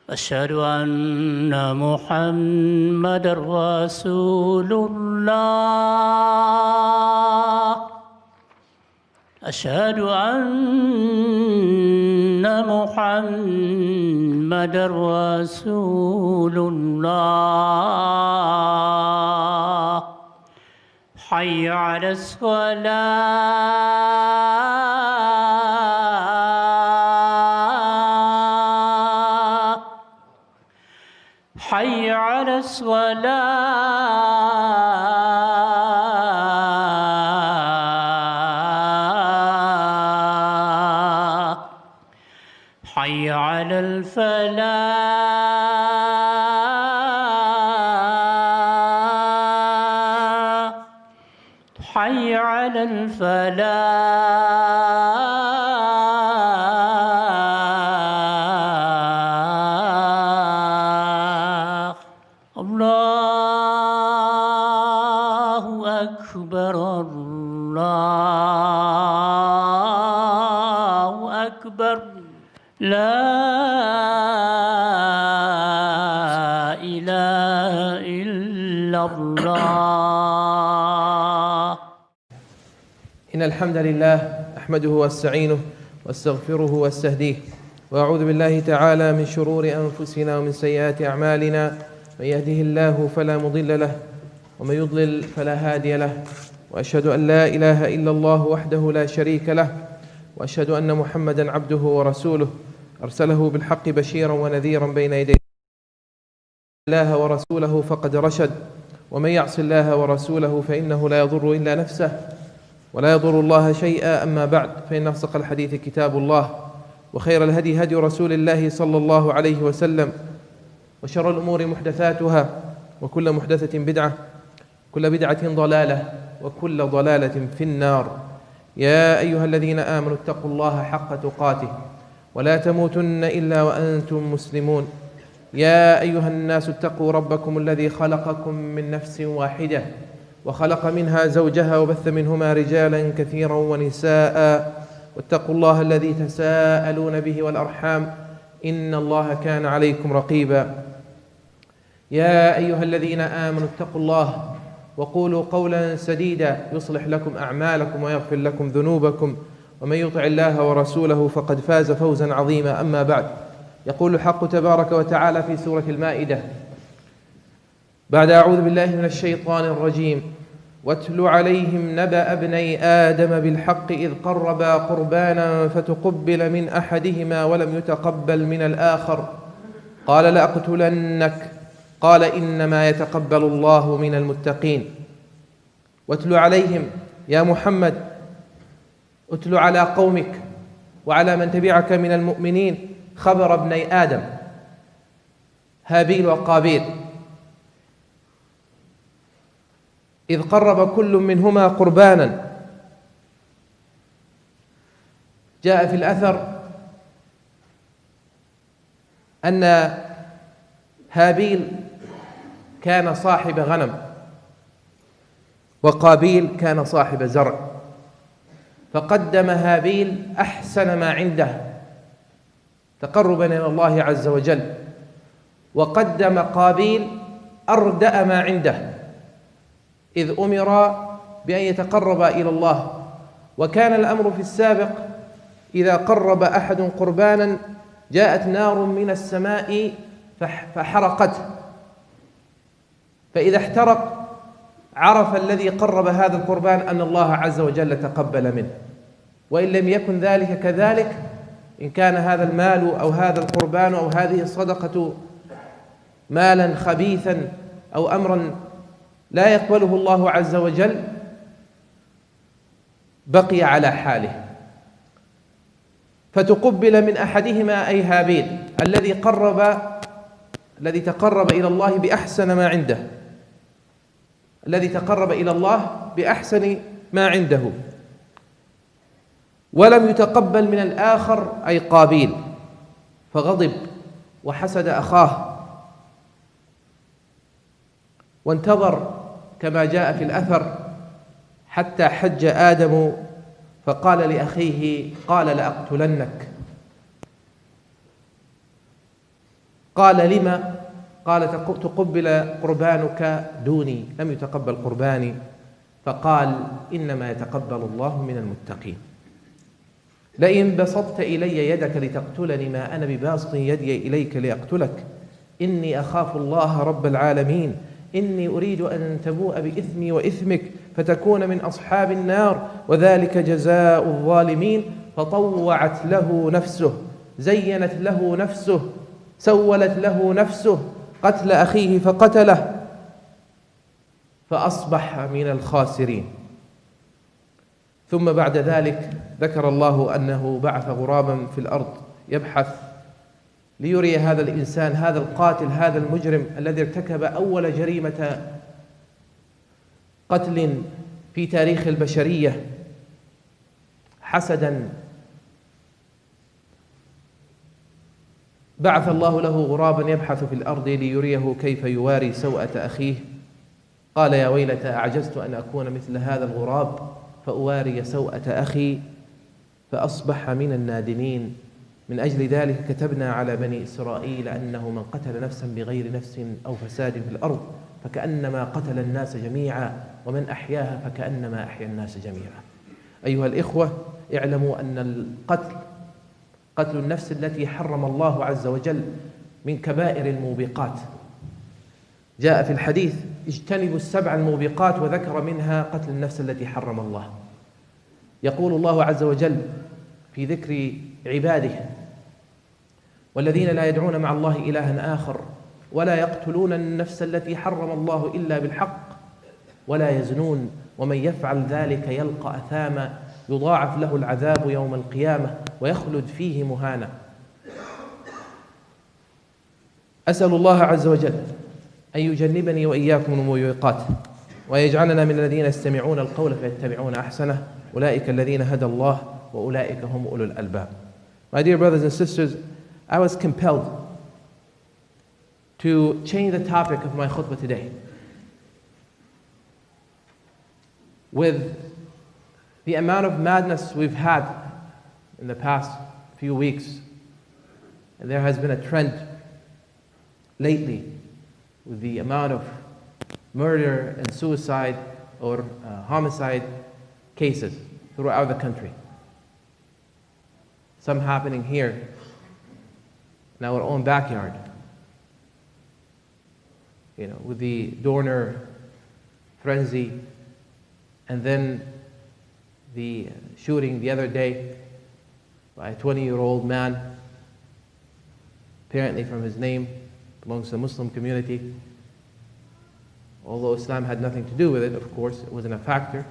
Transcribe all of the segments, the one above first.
أشهد أن محمد رسول الله. أشهد أن محمد رسول الله. حي على الصلاة. حي على الصلاة. حي على الفلاح. حي على الفلاح. الله أكبر الله أكبر. لا إله إلا الله. إن الحمد لله أحمده واستعينه واستغفره واستهديه، وأعوذ بالله تعالى من شرور أنفسنا ومن سيئات أعمالنا. من يهده الله فلا مضل له، ومن يضلل فلا هادي له، وأشهد أن لا إله إلا الله وحده لا شريك له، وأشهد أن محمدا عبده ورسوله أرسله بالحق بشيرا ونذيرا بين يدي الله ورسوله فقد رشد، ومن يعص الله ورسوله فإنه لا يضر إلا نفسه ولا يضر الله شيئا. أما بعد، فإن أصدق الحديث كتاب الله، وخير الهدي هدي رسول الله صلى الله عليه وسلم، وشر الأمور محدثاتها، وكل محدثة بدعة، كل بدعة ضلالة، وكل ضلالة في النار. يا أيها الذين آمنوا اتقوا الله حق تقاته ولا تموتن إلا وأنتم مسلمون. يا أيها الناس اتقوا ربكم الذي خلقكم من نفس واحدة وخلق منها زوجها وبث منهما رجالا كثيرا ونساء، واتقوا الله الذي تساءلون به والأرحام إن الله كان عليكم رقيبا. يا أيها الذين آمنوا اتقوا الله وقولوا قولا سديدا يصلح لكم أعمالكم ويغفر لكم ذنوبكم، ومن يطع الله ورسوله فقد فاز فوزا عظيما. أما بعد، يقول الحق تبارك وتعالى في سورة المائدة بعد أعوذ بالله من الشيطان الرجيم: واتل عليهم نبأ ابني آدم بالحق إذ قربا قربانا فتقبل من أحدهما ولم يتقبل من الآخر قال لأقتلنك قال إنما يتقبل الله من المتقين. واتل عليهم يا محمد، اتل على قومك وعلى من تبعك من المؤمنين خبر ابني آدم هابيل وقابيل، إذ قرب كل منهما قربانا. جاء في الأثر أن هابيل كان صاحب غنم، وقابيل كان صاحب زرع، فقدم هابيل أحسن ما عنده تقربا إلى الله عز وجل، وقدم قابيل أردأ ما عنده، إذ أمر بأن يتقرب إلى الله. وكان الأمر في السابق إذا قرب أحد قربانا جاءت نار من السماء فحرقته، فإذا احترق عرف الذي قرب هذا القربان أن الله عز وجل تقبل منه. وإن لم يكن ذلك كذلك، إن كان هذا المال أو هذا القربان أو هذه الصدقة مالا خبيثا أو أمرا لا يقبله الله عز وجل، بقي على حاله. فتقبل من أحدهما أي هابيل الذي تقرب إلى الله بأحسن ما عنده، الذي تقرب إلى الله بأحسن ما عنده، ولم يتقبل من الآخر أي قابيل، فغضب وحسد أخاه، وانتظر كما جاء في الأثر حتى حج آدم فقال لأخيه قال لأقتلنك، قال لما؟ قال تقبل قربانك دوني، لم يتقبل قرباني. فقال إنما يتقبل الله من المتقين. لئن بسطت إلي يدك لتقتلني ما أنا بباسط يدي إليك لأقتلك إني أخاف الله رب العالمين إني أريد أن تبوء بإثمي وإثمك فتكون من أصحاب النار وذلك جزاء الظالمين. فطوعت له نفسه، زينت له نفسه، سولت له نفسه قتل أخيه فقتله فأصبح من الخاسرين. ثم بعد ذلك ذكر الله أنه بعث غرابا في الأرض يبحث ليري هذا الإنسان، هذا القاتل، هذا المجرم الذي ارتكب أول جريمة قتل في تاريخ البشرية حسدا. بعث الله له غرابا يبحث في الأرض ليريه كيف يواري سوءة أخيه. قال يا ويلتى أعجزت أن أكون مثل هذا الغراب فأواري سوءة أخي فأصبح من النادمين. من أجل ذلك كتبنا على بني إسرائيل أنه من قتل نفسا بغير نفس أو فساد في الأرض فكأنما قتل الناس جميعا ومن أحياها فكأنما أحيا الناس جميعا. أيها الإخوة، اعلموا أن قتل النفس التي حرم الله عز وجل من كبائر الموبقات. جاء في الحديث اجتنبوا السبع الموبقات وذكر منها قتل النفس التي حرم الله. يقول الله عز وجل في ذكر عباده والذين لا يدعون مع الله إلها آخر ولا يقتلون النفس التي حرم الله إلا بالحق ولا يزنون ومن يفعل ذلك يلقى أثاما يضاعف له العذاب يوم القيامة ويخلد فيه مهانا. أسأل الله عز وجل أن يجنبني وإياكم الموبقات ويجعلنا من الذين يستمعون القول فيتبعون أحسنه أولئك الذين هدى الله وأولئك هم أولو الألباب. My dear brothers and sisters, I was compelled to change the topic of my khutbah today with the amount of madness we've had in the past few weeks. And there has been a trend lately with the amount of murder and suicide or homicide cases throughout the country. Some happening here in our own backyard, with the Dorner frenzy, and then the shooting the other day by a 20-year-old man, apparently from his name, belongs to the Muslim community. Although Islam had nothing to do with it, of course, it wasn't a factor.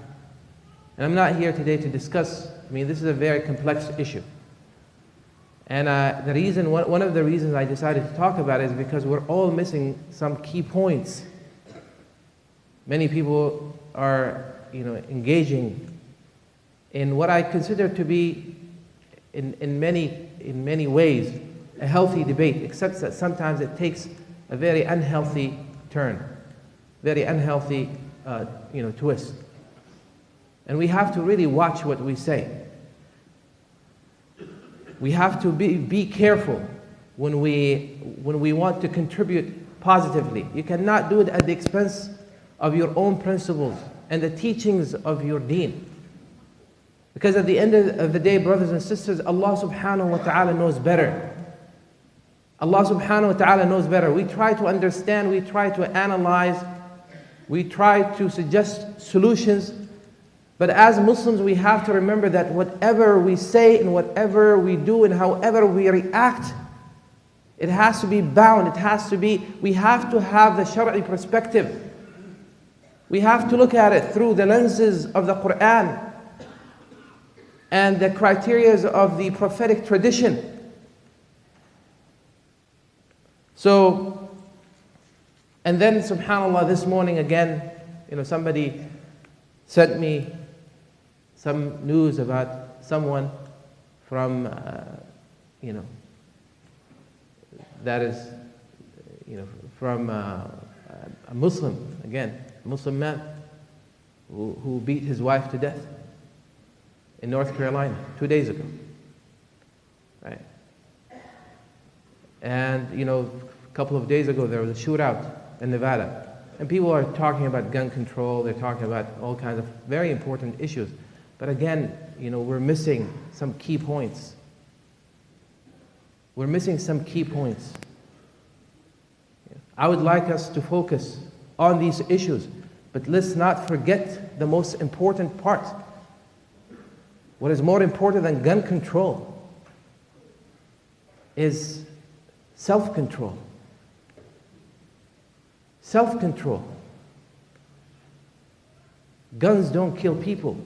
And I'm not here today to discuss, this is a very complex issue. And one of the reasons I decided to talk about it is because we're all missing some key points. Many people are, engaging in what I consider to be, in many ways, a healthy debate, except that sometimes it takes a very unhealthy turn, very unhealthy, twist. And we have to really watch what we say. We have to be careful when we want to contribute positively. You cannot do it at the expense of your own principles and the teachings of your deen. Because at the end of the day, brothers and sisters, Allah subhanahu wa ta'ala knows better. Allah subhanahu wa ta'ala knows better. We try to understand, we try to analyze, we try to suggest solutions. But as Muslims, we have to remember that whatever we say and whatever we do and however we react, it has to be bound, we have to have the Shari'i perspective. We have to look at it through the lenses of the Quran and the criteria of the prophetic tradition. So, and then subhanAllah, this morning again, somebody sent me some news about someone from, that is, from a Muslim, again, a Muslim man who beat his wife to death in North Carolina 2 days ago, right? And, couple of days ago, there was a shootout in Nevada. And people are talking about gun control, they're talking about all kinds of very important issues. But again, we're missing some key points. We're missing some key points. I would like us to focus on these issues, but let's not forget the most important part. What is more important than gun control is self-control. Self-control. Guns don't kill people.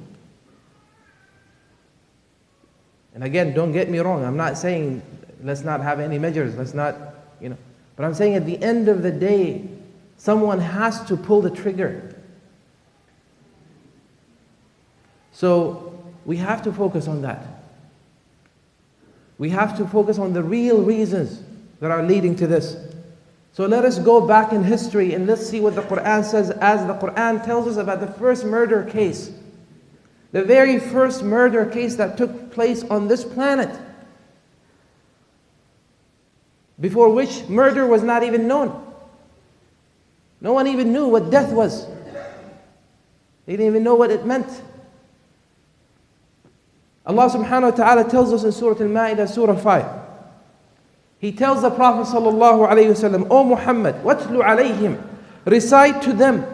And again, don't get me wrong, I'm not saying let's not have any measures, let's not, but I'm saying at the end of the day, someone has to pull the trigger. So we have to focus on that. We have to focus on the real reasons that are leading to this. So let us go back in history and let's see what the Quran says, as the Quran tells us about the first murder case. The very first murder case that took place on this planet, before which murder was not even known. No one even knew what death was. They didn't even know what it meant. Allah subhanahu wa ta'ala tells us in Surah Al-Ma'idah, Surah 5. He tells the Prophet sallallahu alayhi wasallam, O Muhammad, watlu alayhim, recite to them,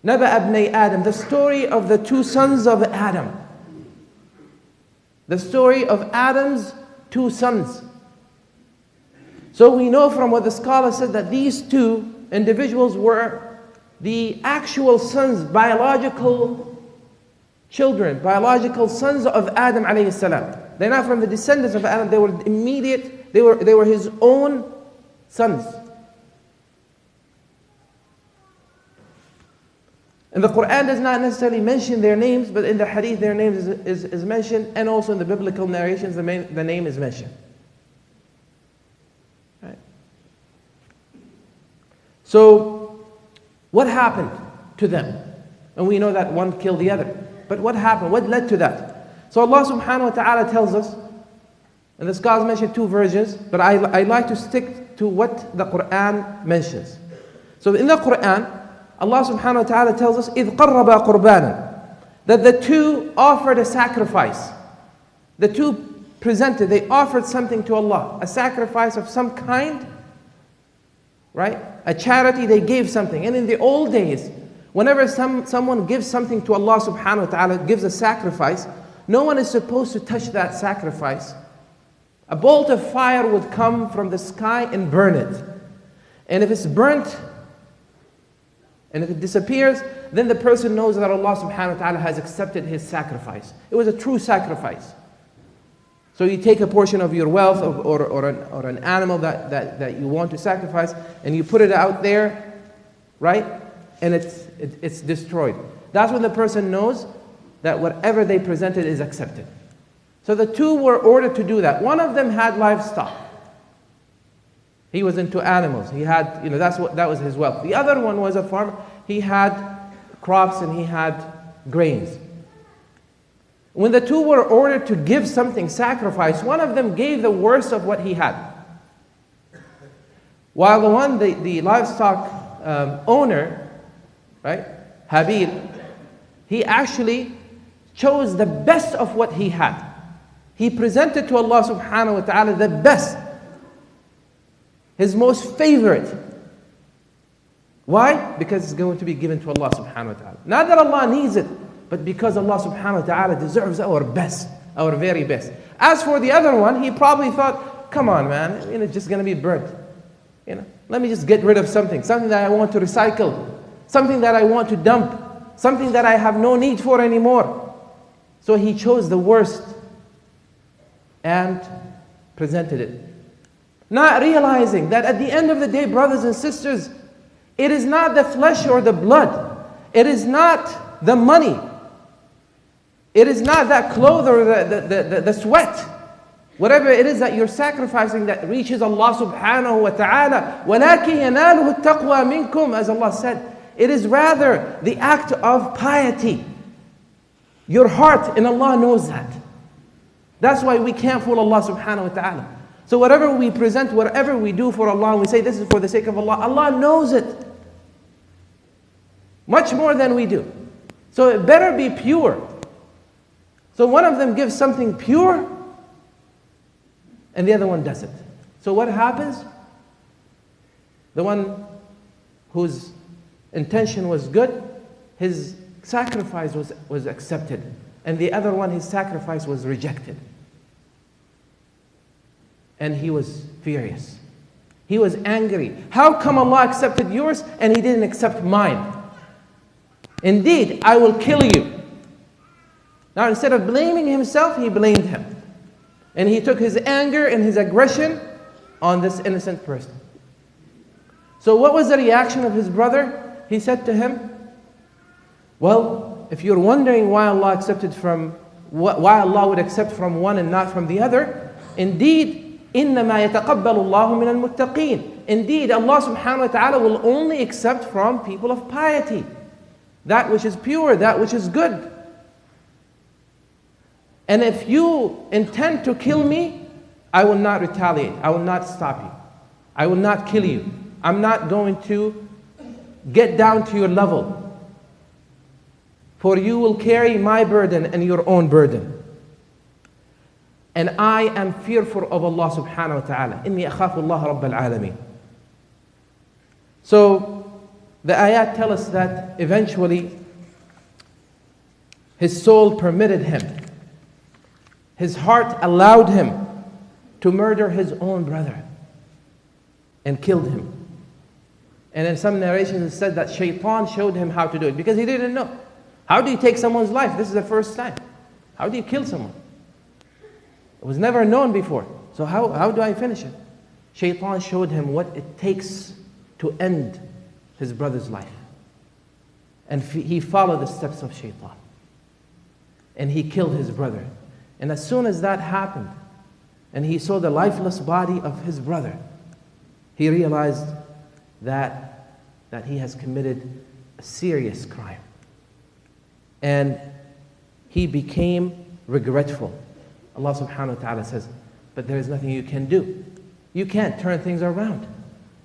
Naba abnay Adam, the story of the two sons of Adam. The story of Adam's two sons. So we know from what the scholar said that these two individuals were the actual sons, biological children, biological sons of Adam alayhi salam. They're not from the descendants of Adam, they were immediate, they were his own sons. And the Quran does not necessarily mention their names, but in the hadith their names is mentioned, and also in the biblical narrations the name is mentioned. Right. So, what happened to them? And we know that one killed the other. But what happened? What led to that? So Allah subhanahu wa ta'ala tells us, and the scholars mention two versions, but I like to stick to what the Quran mentions. So in the Quran, Allah subhanahu wa ta'ala tells us, إِذْ قَرَّبَا قُرْبَانًا, that the two offered a sacrifice. The two presented, they offered something to Allah, a sacrifice of some kind, right? A charity, they gave something. And in the old days, whenever someone gives something to Allah subhanahu wa ta'ala, gives a sacrifice, no one is supposed to touch that sacrifice. A bolt of fire would come from the sky and burn it. And if it's burnt, and if it disappears, then the person knows that Allah subhanahu wa ta'ala has accepted his sacrifice. It was a true sacrifice. So you take a portion of your wealth or an animal that you want to sacrifice, and you put it out there, right? And it's destroyed. That's when the person knows that whatever they presented is accepted. So the two were ordered to do that. One of them had livestock. He was into animals. He had, that was his wealth. The other one was a farmer. He had crops and he had grains. When the two were ordered to give something, sacrifice, one of them gave the worst of what he had. While the livestock owner, right, Habil, he actually chose the best of what he had. He presented to Allah subhanahu wa ta'ala the best, his most favorite. Why? Because it's going to be given to Allah subhanahu wa ta'ala. Not that Allah needs it, but because Allah subhanahu wa ta'ala deserves our best, our very best. As for the other one, he probably thought, come on man, it's just going to be burnt. Let me just get rid of something that I want to recycle, something that I want to dump, something that I have no need for anymore. So he chose the worst and presented it. Not realizing that at the end of the day, brothers and sisters, it is not the flesh or the blood. It is not the money. It is not that clothes or the sweat. Whatever it is that you're sacrificing that reaches Allah subhanahu wa ta'ala. وَلَكِنْ يَنَالُهُ التَّقْوَى مِنْكُمْ, as Allah said. It is rather the act of piety. Your heart, and Allah knows that. That's why we can't fool Allah subhanahu wa ta'ala. So whatever we present, whatever we do for Allah, we say this is for the sake of Allah, Allah knows it. Much more than we do. So it better be pure. So one of them gives something pure, and the other one doesn't. So what happens? The one whose intention was good, his sacrifice was accepted. And the other one, his sacrifice was rejected. And he was furious. He was angry. How come Allah accepted yours and He didn't accept mine? Indeed, I will kill you. Now instead of blaming himself, he blamed him. And he took his anger and his aggression on this innocent person. So what was the reaction of his brother? He said to him, well, if you're wondering why Allah would accept from one and not from the other, indeed, إِنَّمَا يَتَقَبَّلُ اللَّهُ مِنَ الْمُتَّقِينَ. Indeed, Allah subhanahu wa ta'ala will only accept from people of piety. That which is pure, that which is good. And if you intend to kill me, I will not retaliate. I will not stop you. I will not kill you. I'm not going to get down to your level. For you will carry my burden and your own burden. And I am fearful of Allah subhanahu wa ta'ala. إِنِّي أَخَافُ اللَّهَ رَبَّ الْعَالَمِينَ. So the ayat tell us that eventually his soul permitted him. His heart allowed him to murder his own brother and killed him. And in some narrations it said that Shaitan showed him how to do it because he didn't know. How do you take someone's life? This is the first time. How do you kill someone? It was never known before. So how do I finish it? Shaitan showed him what it takes to end his brother's life. And he followed the steps of Shaitan. And he killed his brother. And as soon as that happened, and he saw the lifeless body of his brother, he realized that he has committed a serious crime. And he became regretful. Allah subhanahu wa ta'ala says, but there is nothing you can do. You can't turn things around.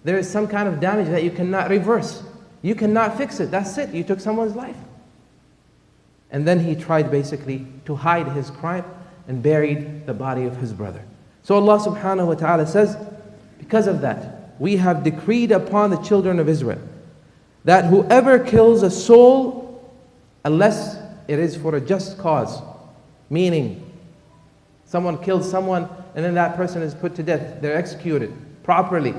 There is some kind of damage that you cannot reverse. You cannot fix it. That's it. You took someone's life. And then he tried basically to hide his crime and buried the body of his brother. So Allah subhanahu wa ta'ala says, because of that, we have decreed upon the children of Israel that whoever kills a soul, unless it is for a just cause, meaning someone kills someone and then that person is put to death, they're executed properly.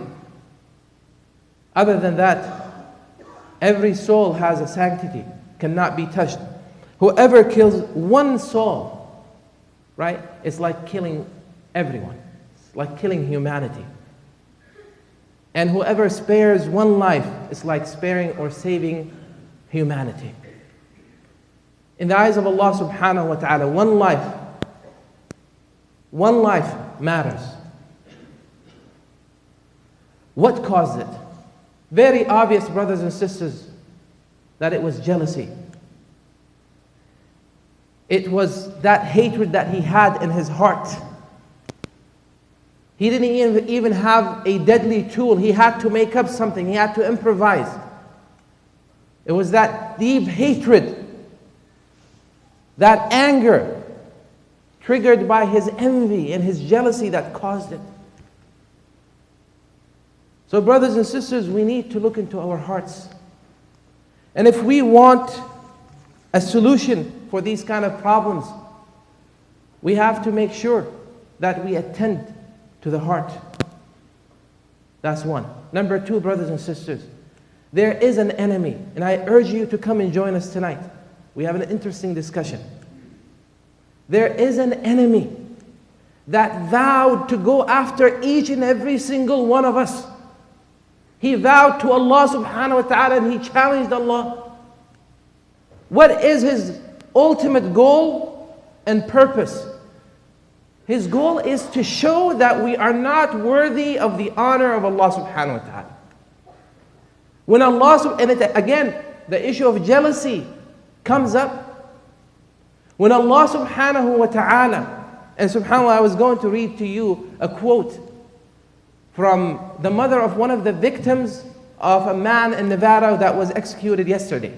Other than that, every soul has a sanctity, cannot be touched. Whoever kills one soul, right, it's like killing everyone. It's like killing humanity. And whoever spares one life, it's like sparing or saving humanity. In the eyes of Allah subhanahu wa ta'ala, one life matters. What caused it? Very obvious, brothers and sisters, that it was jealousy. It was that hatred that he had in his heart. He didn't even have a deadly tool. He had to make up something. He had to improvise. It was that deep hatred, that anger, triggered by his envy and his jealousy that caused it. So brothers and sisters, we need to look into our hearts. And if we want a solution for these kind of problems, we have to make sure that we attend to the heart. That's one. Number two, brothers and sisters, there is an enemy, and I urge you to come and join us tonight. We have an interesting discussion. There is an enemy that vowed to go after each and every single one of us. He vowed to Allah subhanahu wa ta'ala and he challenged Allah. What is his ultimate goal and purpose? His goal is to show that we are not worthy of the honor of Allah subhanahu wa ta'ala. When Allah, again, the issue of jealousy comes up. When Allah subhanahu wa ta'ala, and subhanAllah, I was going to read to you a quote from the mother of one of the victims of a man in Nevada that was executed yesterday.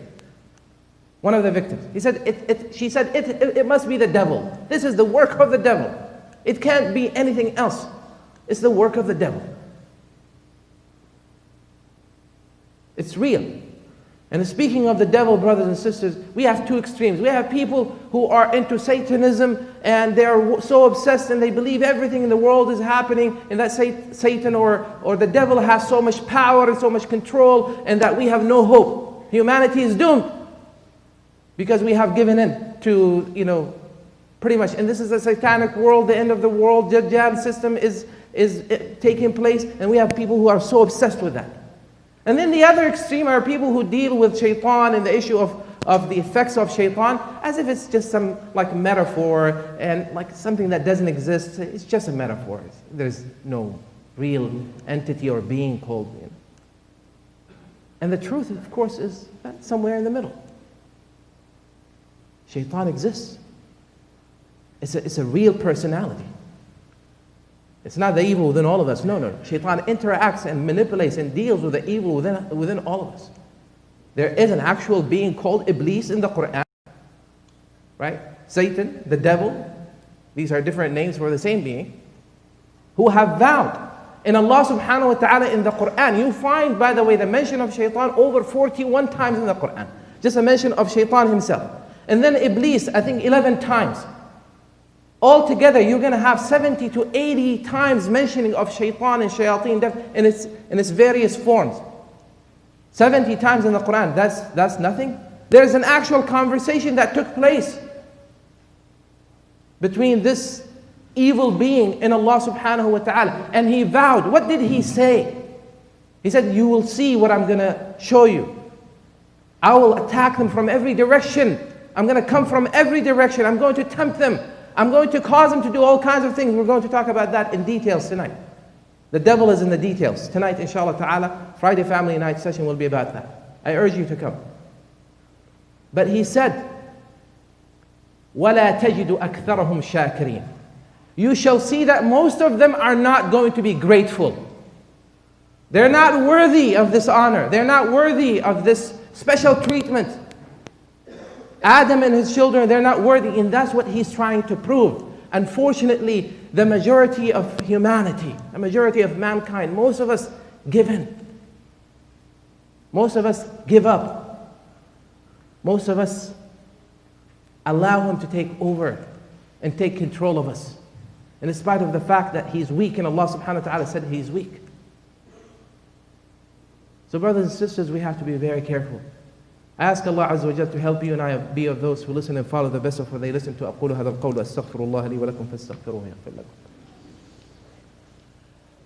One of the victims. She said, it must be the devil. This is the work of the devil. It can't be anything else. It's the work of the devil. It's real. And speaking of the devil, brothers and sisters, we have two extremes. We have people who are into Satanism and they're so obsessed and they believe everything in the world is happening and that Satan or the devil has so much power and so much control and that we have no hope. Humanity is doomed because we have given in to, pretty much. And this is a satanic world, the end of the world. Dajjal system is taking place and we have people who are so obsessed with that. And then the other extreme are people who deal with shaitan and the issue of the effects of shaitan as if it's just some like metaphor and like something that doesn't exist. It's just a metaphor. There's no real entity or being called. And the truth, of course, is somewhere in the middle. Shaitan exists. It's a real personality. It's not the evil within all of us. No. Shaitan interacts and manipulates and deals with the evil within all of us. There is an actual being called Iblis in the Quran. Right? Satan, the devil. These are different names for the same being. Who have vowed. In Allah subhanahu wa ta'ala in the Quran, you find, by the way, the mention of Shaitan over 41 times in the Quran. Just a mention of Shaitan himself. And then Iblis, I think 11 times. Altogether, you're going to have 70 to 80 times mentioning of shaitan and shayateen in its various forms. 70 times in the Quran, that's nothing. There's an actual conversation that took place between this evil being and Allah subhanahu wa ta'ala. And he vowed, what did he say? He said, you will see what I'm going to show you. I will attack them from every direction. I'm going to come from every direction. I'm going to tempt them. I'm going to cause them to do all kinds of things. We're going to talk about that in details tonight. The devil is in the details. Tonight, inshallah ta'ala, Friday family night session will be about that. I urge you to come. But he said, وَلَا تَجِدُ أَكْثَرَهُمْ شَاكِرِينَ. You shall see that most of them are not going to be grateful. They're not worthy of this honor. They're not worthy of this special treatment. Adam and his children, they're not worthy, and that's what he's trying to prove. Unfortunately, the majority of humanity, the majority of mankind, most of us give in. Most of us give up. Most of us allow him to take over and take control of us. And in spite of the fact that he's weak, and Allah subhanahu wa ta'ala said he's weak. So brothers and sisters, we have to be very careful. I ask Allah Azza wa Jalla to help you and I be of those who listen and follow the best of what they listen to. أقول هذا القول أستغفر الله لي ولكم فاستغفروه يغفر لكم.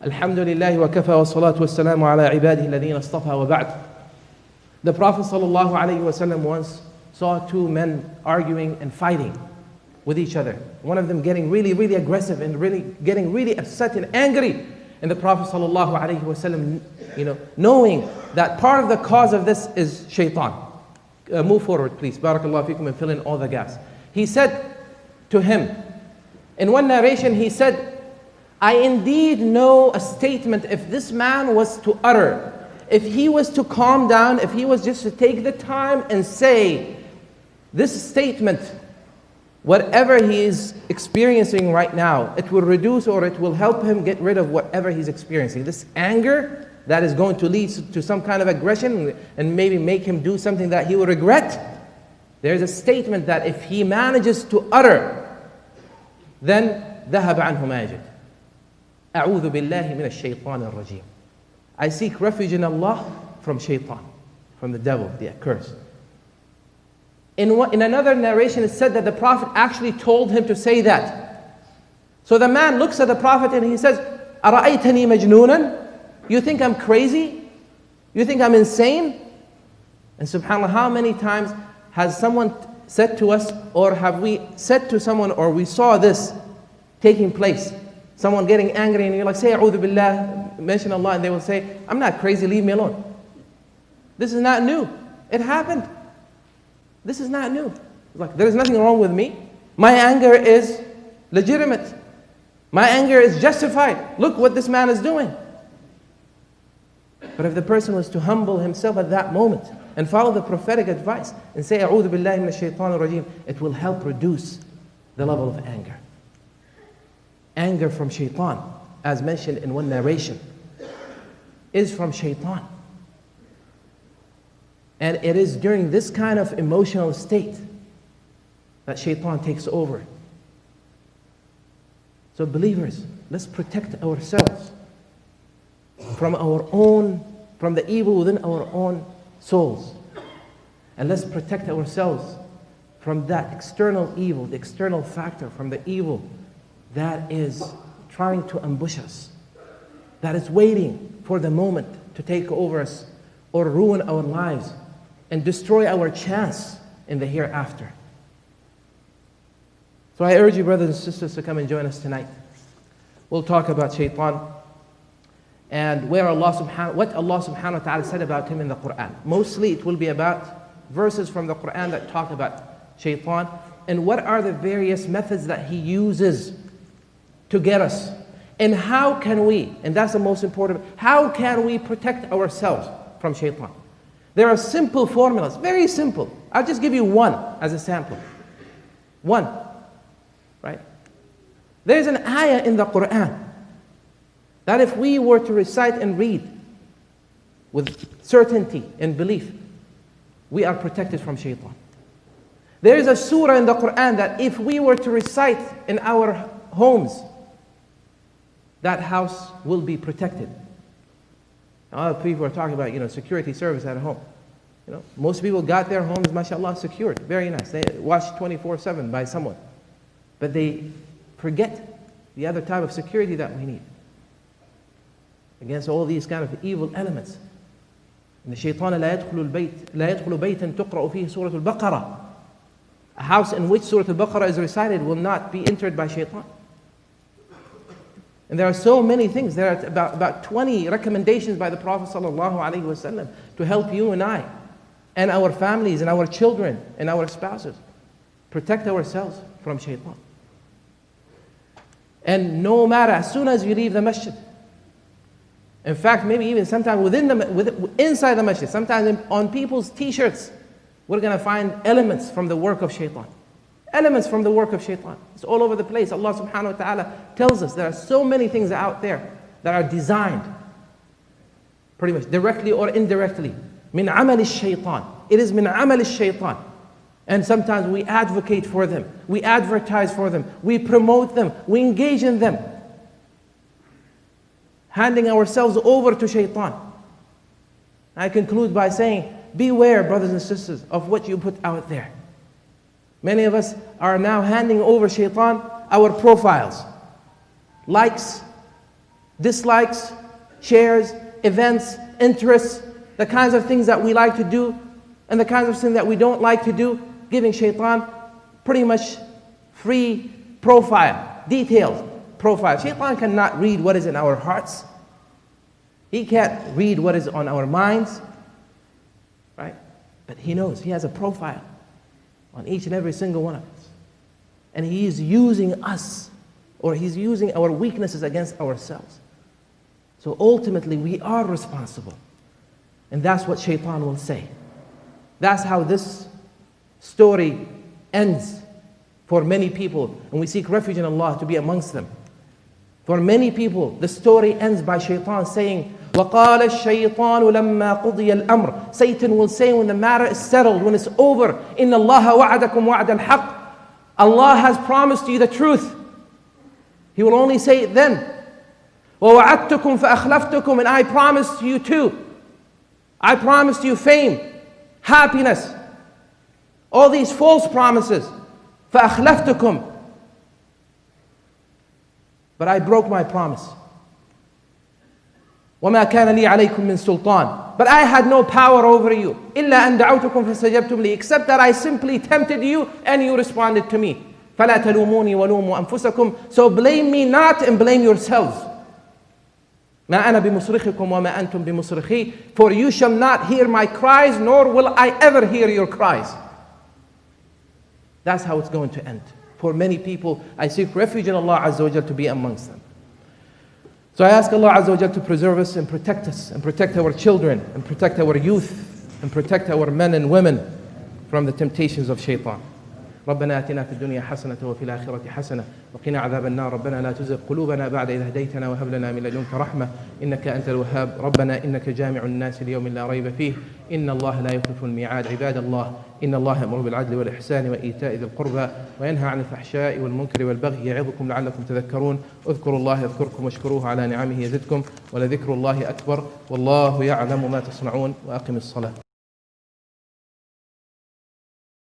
الحمد لله وكفى والصلاة والسلام على عباده الذين اصطفى وبعد. The Prophet sallallahu alaihi wasallam once saw two men arguing and fighting with each other. One of them getting really, really aggressive and getting really upset and angry. And the Prophet sallallahu alaihi wasallam, knowing that part of the cause of this is shaitan. Move forward, please. Barakallahu feekum, and fill in all the gaps. He said to him, in one narration, he said, I indeed know a statement if this man was to utter, if he was to calm down, if he was just to take the time and say this statement, whatever he is experiencing right now, it will reduce or it will help him get rid of whatever he's experiencing. This anger that is going to lead to some kind of aggression and maybe make him do something that he will regret. There's a statement that if he manages to utter, then ذهب عنه ما يجد. أعوذ بالله من الشيطان الرجيم. I seek refuge in Allah from shaitan, from the devil, the accursed. In another narration, it said that the Prophet actually told him to say that. So the man looks at the Prophet and he says, أرأيتني مجنونا? You think I'm crazy? You think I'm insane? And subhanAllah, how many times has someone said to us, or have we said to someone, or we saw this taking place? Someone getting angry and you're like, say A'udhu Billah, mention Allah, and they will say, I'm not crazy, leave me alone. This is not new. It happened. This is not new. Like, there is nothing wrong with me. My anger is legitimate. My anger is justified. Look what this man is doing. But if the person was to humble himself at that moment and follow the prophetic advice and say, "A'udhu billahi minash shaitanir rajim," it will help reduce the level of anger. Anger from shaitan, as mentioned in one narration, is from shaitan. And it is during this kind of emotional state that shaitan takes over. So believers, let's protect ourselves from the evil within our own souls. And let's protect ourselves from that external evil, the external factor, from the evil that is trying to ambush us, that is waiting for the moment to take over us or ruin our lives and destroy our chance in the hereafter. So I urge you, brothers and sisters, to come and join us tonight. We'll talk about shaitan and what Allah subhanahu wa ta'ala said about him in the Quran. Mostly it will be about verses from the Quran that talk about shaitan and what are the various methods that he uses to get us. And how can we, and that's the most important, how can we protect ourselves from shaitan? There are simple formulas, very simple. I'll just give you one as a sample. One, right? There's an ayah in the Quran that if we were to recite and read with certainty and belief, we are protected from shaitan. There is a surah in the Quran that if we were to recite in our homes, that house will be protected. Now, other people are talking about, security service at home. Most people got their homes, mashallah, secured. Very nice. They watched 24/7 by someone. But they forget the other type of security that we need against all these kind of evil elements. And the shaitan لا يدخل بيتا تقرأ فيه سورة البقرة. A house in which Surah Al-Baqarah is recited will not be entered by shaitan. And there are so many things. There are about 20 recommendations by the Prophet ﷺ to help you and I and our families and our children and our spouses protect ourselves from shaitan. And no matter, as soon as you leave the masjid, in fact, maybe even sometimes inside the masjid, sometimes on people's t-shirts, we're going to find elements from the work of shaitan. Elements from the work of shaitan. It's all over the place. Allah subhanahu wa ta'ala tells us there are so many things out there that are designed, pretty much directly or indirectly, min amal shaitan. It is min amal shaitan. And sometimes we advocate for them, we advertise for them, we promote them, we engage in them, handing ourselves over to shaitan. I conclude by saying, beware, brothers and sisters, of what you put out there. Many of us are now handing over shaitan our profiles, likes, dislikes, shares, events, interests, the kinds of things that we like to do and the kinds of things that we don't like to do, giving shaitan pretty much free profile, detailed profile. Shaitan cannot read what is in our hearts. He can't read what is on our minds, right? But he knows, he has a profile on each and every single one of us. And he is using us, or he's using our weaknesses against ourselves. So ultimately we are responsible. And that's what shaitan will say. That's how this story ends for many people. And we seek refuge in Allah to be amongst them. For many people, the story ends by shaitan saying, وَقَالَ الشَّيْطَانُ لَمَّا قُضِيَ الْأَمْرِ. Satan will say when the matter is settled, when it's over, إِنَّ اللَّهَ وَعَدَكُمْ وَعْدَ الْحَقِّ. Allah has promised you the truth. He will only say it then. وَوَعَدْتُكُمْ فَأَخْلَفْتُكُمْ. And I promised you too. I promised you fame, happiness, all these false promises. فَأَخْلَفْتُكُمْ. But I broke my promise. وَمَا كَانَ لِي عَلَيْكُمْ مِنْ سُلْطَانٍ. But I had no power over you. إِلَّا أَنْ دَعَوْتُكُمْ فَاسْتَجَبْتُمْ لِي. Except that I simply tempted you and you responded to me. فَلَا تَلُومُونِي وَلُومُوا أَنفُسَكُمْ. So blame me not and blame yourselves. مَا أَنَا بِمُصْرِخِكُمْ وَمَا أَنْتُمْ بِمُصْرِخِي. For you shall not hear my cries, nor will I ever hear your cries. That's how it's going to end. For many people, I seek refuge in Allah Azza wa Jal to be amongst them. So I ask Allah Azza wa Jal to preserve us and protect our children and protect our youth and protect our men and women from the temptations of shaitan. ربنا آتنا في الدنيا حسنة وفي الآخرة حسنة وقنا عذاب النار. ربنا لا تزغ قلوبنا بعد إذ هديتنا وهب لنا من لدنك رحمة إنك أنت الوهاب. ربنا إنك جامع الناس ليوم لا ريب فيه إن الله لا يخلف الميعاد. عباد الله إن الله يأمر بالعدل والإحسان وإيتاء ذي القربى وينهى عن الفحشاء والمنكر والبغي يعظكم لعلكم تذكرون. اذكروا الله يذكركم واشكروه على نعمه يزدكم ولذكر الله أكبر والله يعلم ما تصنعون. وأقم الصلاة.